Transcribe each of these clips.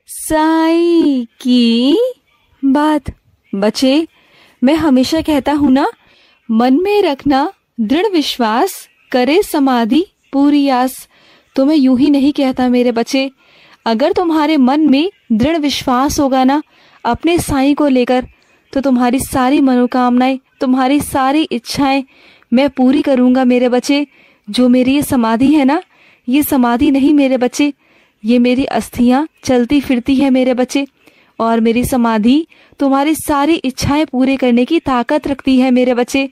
साईं की बात। बच्चे, मैं हमेशा कहता हूँ ना, मन में रखना दृढ़ विश्वास, करे समाधि पूरी आस। तो मैं यूं ही नहीं कहता मेरे बच्चे। अगर तुम्हारे मन में दृढ़ विश्वास होगा ना अपने साईं को लेकर, तो तुम्हारी सारी मनोकामनाएं, तुम्हारी सारी इच्छाएं मैं पूरी करूंगा मेरे बच्चे। जो मेरी ये समाधि है ना, ये समाधि नहीं मेरे बच्चे, ये मेरी अस्थियां चलती फिरती है मेरे बच्चे। और मेरी समाधि तुम्हारी सारी इच्छाएं पूरे करने की ताकत रखती है मेरे बच्चे।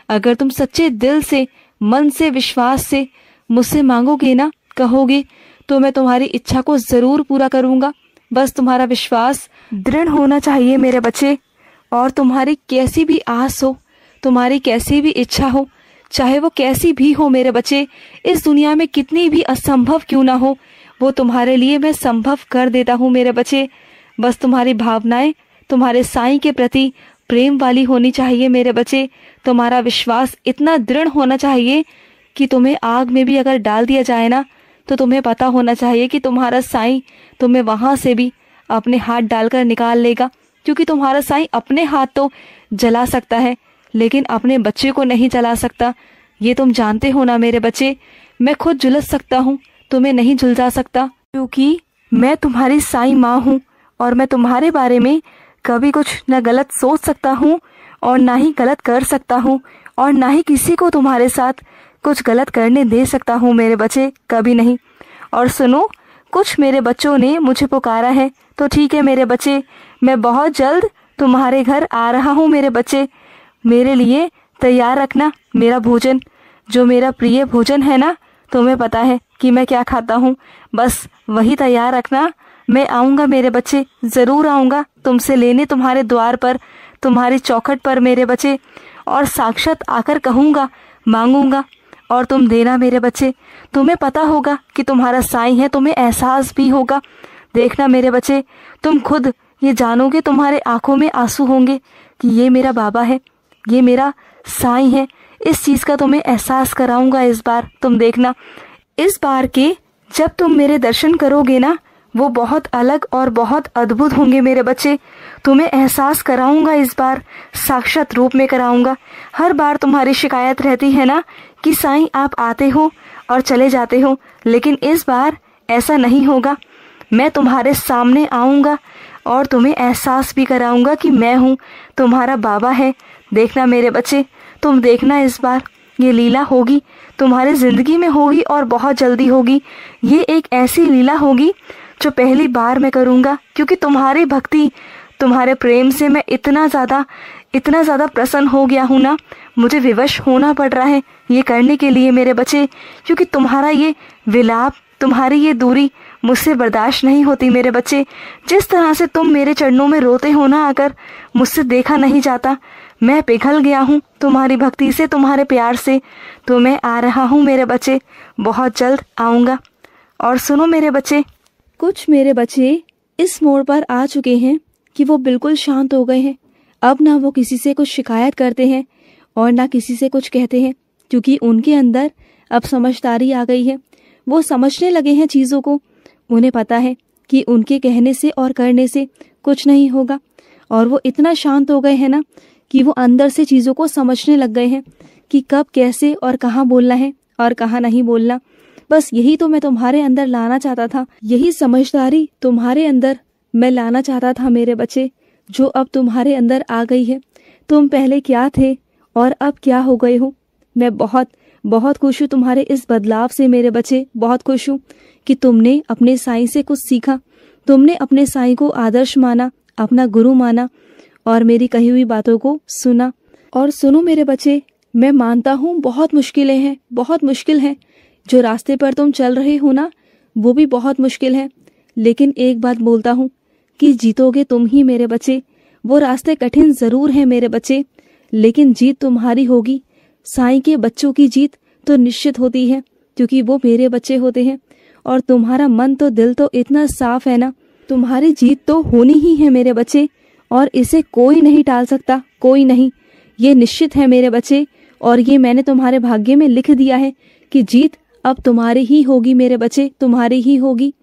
अगर तुम सच्चे दिल से, मन से, विश्वास से मुझसे मांगोगे ना, कहोगे, तो मैं तुम्हारी इच्छा को जरूर पूरा करूंगा। बस तुम्हारा विश्वास दृढ़ होना चाहिए मेरे बच्चे। और तुम्हारी कैसी भी आस हो, तुम्हारी कैसी भी इच्छा हो, चाहे वो कैसी भी हो मेरे बच्चे, इस दुनिया में कितनी भी असंभव क्यों ना हो, वो तुम्हारे लिए मैं संभव कर देता हूँ मेरे बच्चे। बस तुम्हारी भावनाएं तुम्हारे साईं के प्रति प्रेम वाली होनी चाहिए मेरे बच्चे। तुम्हारा विश्वास इतना दृढ़ होना चाहिए कि तुम्हें आग में भी अगर डाल दिया जाए ना, तो तुम्हें पता होना चाहिए कि तुम्हारा साईं तुम्हें वहां से भी अपने हाथ डालकर निकाल लेगा। क्योंकि तुम्हारा साईं अपने हाथ तो जला सकता है, लेकिन अपने बच्चे को नहीं जला सकता। ये तुम जानते हो ना मेरे बच्चे। मैं खुद झुलस सकता हूँ, तुम्हें नहीं झुलसा सकता, क्योंकि मैं तुम्हारी साईं माँ हूँ। और मैं तुम्हारे बारे में कभी कुछ न गलत सोच सकता हूँ और ना ही गलत कर सकता हूँ, और ना ही किसी को तुम्हारे साथ कुछ गलत करने दे सकता हूँ मेरे बच्चे, कभी नहीं। और सुनो, कुछ मेरे बच्चों ने मुझे पुकारा है, तो ठीक है मेरे बच्चे, मैं बहुत जल्द तुम्हारे घर आ रहा हूँ मेरे बच्चे। मेरे लिए तैयार रखना मेरा भोजन, जो मेरा प्रिय भोजन है ना, तुम्हें पता है कि मैं क्या खाता हूँ, बस वही तैयार रखना। मैं आऊँगा मेरे बच्चे, ज़रूर आऊँगा तुमसे लेने, तुम्हारे द्वार पर, तुम्हारी चौखट पर मेरे बच्चे। और साक्षात आकर कहूँगा, मांगूंगा, और तुम देना मेरे बच्चे। तुम्हें पता होगा कि तुम्हारा साईं है, तुम्हें एहसास भी होगा। देखना मेरे बच्चे, तुम खुद ये जानोगे, तुम्हारे आंखों में आंसू होंगे कि ये मेरा बाबा है, ये मेरा साईं है। इस चीज़ का तुम्हें एहसास कराऊंगा इस बार, तुम देखना। इस बार के जब तुम मेरे दर्शन करोगे ना, वो बहुत अलग और बहुत अद्भुत होंगे मेरे बच्चे। तुम्हें एहसास कराऊंगा इस बार, साक्षात रूप में कराऊंगा। हर बार तुम्हारी शिकायत रहती है ना कि साईं आप आते हो और चले जाते हो, लेकिन इस बार ऐसा नहीं होगा। मैं तुम्हारे सामने आऊँगा और तुम्हें एहसास भी कराऊंगा कि मैं हूँ, तुम्हारा बाबा है। देखना मेरे बच्चे, तुम देखना, इस बार ये लीला होगी, तुम्हारी ज़िंदगी में होगी और बहुत जल्दी होगी। ये एक ऐसी लीला होगी जो पहली बार मैं करूँगा, क्योंकि तुम्हारी भक्ति, तुम्हारे प्रेम से मैं इतना ज़्यादा प्रसन्न हो गया हूँ ना, मुझे विवश होना पड़ रहा है ये करने के लिए मेरे बच्चे। क्योंकि तुम्हारा ये विलाप, तुम्हारी ये दूरी मुझसे बर्दाश्त नहीं होती मेरे बच्चे। जिस तरह से तुम मेरे चरणों में रोते हो ना आकर, मुझसे देखा नहीं जाता। मैं पिघल गया हूँ तुम्हारी भक्ति से, तुम्हारे प्यार से। तो मैं आ रहा हूँ मेरे बच्चे, बहुत जल्द आऊँगा। और सुनो मेरे बच्चे, कुछ मेरे बच्चे इस मोड़ पर आ चुके हैं कि वो बिल्कुल शांत हो गए हैं। अब ना वो किसी से कुछ शिकायत करते हैं और ना किसी से कुछ कहते हैं, क्योंकि उनके अंदर अब समझदारी आ गई है। वो समझने लगे हैं चीज़ों को। उन्हें पता है कि उनके कहने से और करने से कुछ नहीं होगा। और वो इतना शांत हो गए हैं ना कि वो अंदर से चीज़ों को समझने लग गए हैं कि कब, कैसे और कहाँ बोलना है और कहाँ नहीं बोलना। बस यही तो मैं तुम्हारे अंदर लाना चाहता था, यही समझदारी तुम्हारे अंदर मैं लाना चाहता था मेरे बच्चे, जो अब तुम्हारे अंदर आ गई है। तुम पहले क्या थे और अब क्या हो गए हो। मैं बहुत बहुत खुश हूँ तुम्हारे इस बदलाव से मेरे बच्चे। बहुत खुश हूँ कि तुमने अपने साईं से कुछ सीखा, तुमने अपने साईं को आदर्श माना, अपना गुरु माना और मेरी कही हुई बातों को सुना। और सुनो मेरे बच्चे, मैं मानता हूँ बहुत मुश्किलें हैं, बहुत मुश्किल है। जो रास्ते पर तुम चल रहे हो ना, वो भी बहुत मुश्किल है। लेकिन एक बात बोलता हूँ कि जीतोगे तुम ही मेरे बच्चे। वो रास्ते कठिन ज़रूर हैं मेरे बच्चे, लेकिन जीत तुम्हारी होगी। साईं के बच्चों की जीत तो निश्चित होती है, क्योंकि वो मेरे बच्चे होते हैं। और तुम्हारा मन तो, दिल तो इतना साफ है ना, तुम्हारी जीत तो होनी ही है मेरे बच्चे। और इसे कोई नहीं टाल सकता, कोई नहीं। ये निश्चित है मेरे बच्चे, और ये मैंने तुम्हारे भाग्य में लिख दिया है कि जीत अब तुम्हारी ही होगी मेरे बच्चे, तुम्हारी ही होगी।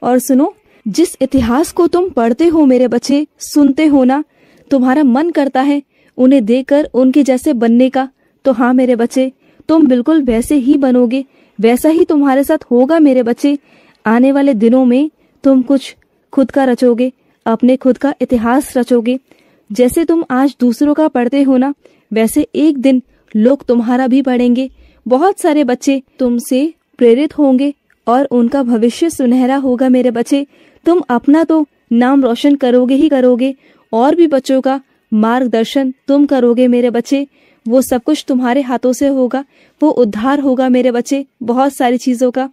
और सुनो, जिस इतिहास को तुम पढ़ते हो मेरे बच्चे, सुनते हो ना, तुम्हारा मन करता है उन्हें देखकर उनके जैसे बनने का। तो हाँ मेरे बच्चे, तुम बिल्कुल वैसे ही बनोगे, वैसा ही तुम्हारे साथ होगा मेरे बच्चे। आने वाले दिनों में तुम कुछ खुद का रचोगे, अपने खुद का इतिहास रचोगे। जैसे तुम आज दूसरों का पढ़ते हो ना, वैसे एक दिन लोग तुम्हारा भी पढ़ेंगे। बहुत सारे बच्चे तुमसे प्रेरित होंगे और उनका भविष्य सुनहरा होगा मेरे बच्चे। तुम अपना तो नाम रोशन करोगे ही करोगे, और भी बच्चों का मार्गदर्शन तुम करोगे मेरे बच्चे। वो सब कुछ तुम्हारे हाथों से होगा, वो उद्धार होगा मेरे बच्चे बहुत सारी चीज़ों का।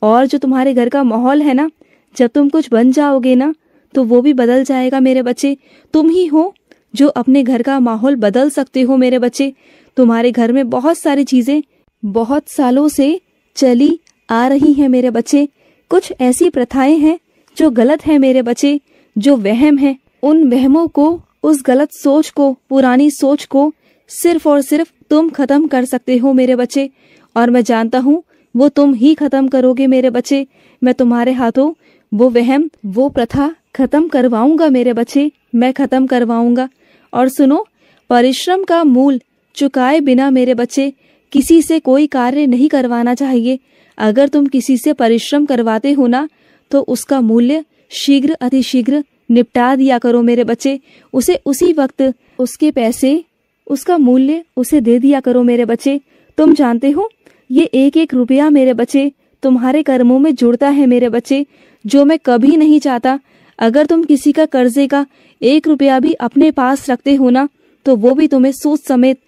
और जो तुम्हारे घर का माहौल है ना, जब तुम कुछ बन जाओगे ना, तो वो भी बदल जाएगा मेरे बच्चे। तुम ही हो जो अपने घर का माहौल बदल सकते हो मेरे बच्चे। तुम्हारे घर में बहुत सारी चीज़ें बहुत सालों से चली आ रही हैं मेरे बच्चे। कुछ ऐसी प्रथाएं हैं जो गलत है मेरे बच्चे, जो वहम है। उन वहमों को, उस गलत सोच को, पुरानी सोच को सिर्फ और सिर्फ तुम खत्म कर सकते हो मेरे बच्चे। और मैं जानता हूँ वो तुम ही खत्म करोगे मेरे बच्चे। मैं तुम्हारे हाथों वो वहम, वो प्रथा खत्म करवाऊंगा मेरे बच्चे, मैं खत्म करवाऊंगा। और सुनो, परिश्रम का मूल चुकाए बिना मेरे बच्चे किसी से कोई कार्य नहीं करवाना चाहिए। अगर तुम किसी से परिश्रम करवाते हो ना, तो उसका मूल्य शीघ्र अतिशीघ्र निपटा दिया करो मेरे बच्चे। उसे उसी वक्त उसके पैसे, उसका मूल्य उसे दे दिया करो मेरे बच्चे। तुम जानते हो ये एक एक रुपया मेरे बच्चे तुम्हारे कर्मों में जुड़ता है मेरे बच्चे, जो मैं कभी नहीं चाहता। अगर तुम किसी का कर्जे का 1 रुपया भी अपने पास रखते हो ना, तो वो भी तुम्हें सूद समेत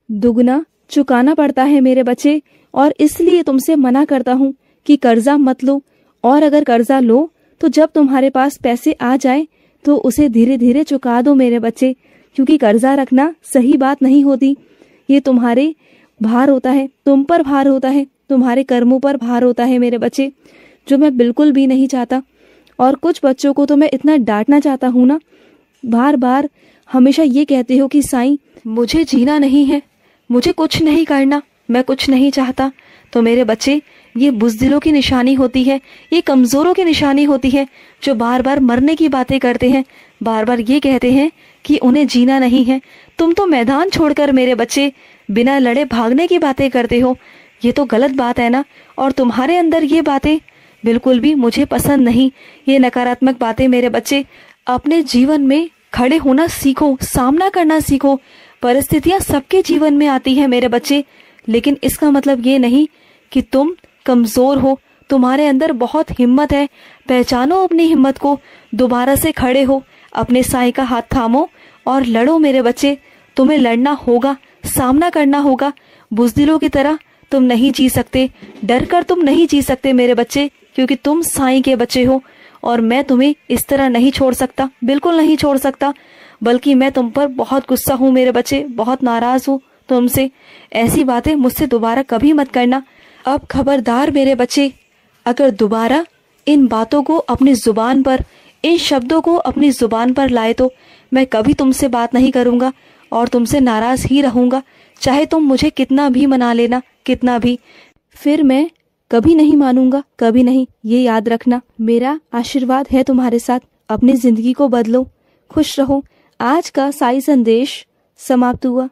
दुगना चुकाना पड़ता है मेरे बच्चे। और इसलिए तुमसे मना करता हूँ कि कर्जा मत लो। और अगर कर्जा लो तो जब तुम्हारे पास पैसे आ जाए तो उसे धीरे धीरे चुका दो मेरे बच्चे, क्योंकि कर्जा रखना सही बात नहीं होती। ये तुम्हारे भार होता है, तुम पर भार होता है, तुम्हारे कर्मों पर भार होता है मेरे बच्चे, जो मैं बिल्कुल भी नहीं चाहता। और कुछ बच्चों को तो मैं इतना डांटना चाहता हूँ ना, बार बार हमेशा ये कहते हो कि साईं मुझे जीना नहीं है, मुझे कुछ नहीं करना, मैं कुछ नहीं चाहता। तो मेरे बच्चे, ये बुज़दिलों की निशानी होती है, ये कमज़ोरों की निशानी होती है, जो बार बार मरने की बातें करते हैं, बार बार ये कहते हैं कि उन्हें जीना नहीं है। तुम तो मैदान छोड़कर मेरे बच्चे बिना लड़े भागने की बातें करते हो। ये तो गलत बात है ना। और तुम्हारे अंदर ये बातें बिल्कुल भी मुझे पसंद नहीं, ये नकारात्मक बातें मेरे बच्चे। अपने जीवन में खड़े होना सीखो, सामना करना सीखो। परिस्थितियां सबके जीवन में आती है मेरे बच्चे, लेकिन इसका मतलब ये नहीं कि तुम कमज़ोर हो। तुम्हारे अंदर बहुत हिम्मत है, पहचानो अपनी हिम्मत को, दोबारा से खड़े हो, अपने साईं का हाथ थामो और लड़ो मेरे बच्चे। तुम्हें लड़ना होगा, सामना करना होगा। बुज़दिलों की तरह तुम नहीं जी सकते, डर कर तुम नहीं जी सकते मेरे बच्चे, क्योंकि तुम साईं के बच्चे हो। और मैं तुम्हें इस तरह नहीं छोड़ सकता, बिल्कुल नहीं छोड़ सकता, बल्कि मैं तुम पर बहुत गुस्सा हूँ मेरे बच्चे, बहुत नाराज हूँ तुमसे। ऐसी बातें मुझसे दोबारा कभी मत करना। अब खबरदार मेरे बच्चे, अगर दोबारा इन बातों को अपनी जुबान पर, इन शब्दों को अपनी जुबान पर लाए तो मैं कभी तुमसे बात नहीं करूँगा और तुमसे नाराज ही रहूँगा, चाहे तुम मुझे कितना भी मना लेना, कितना भी। फिर मैं कभी नहीं मानूंगा, कभी नहीं। ये याद रखना, मेरा आशीर्वाद है तुम्हारे साथ। अपनी जिंदगी को बदलो, खुश रहो। आज का साई संदेश समाप्त हुआ।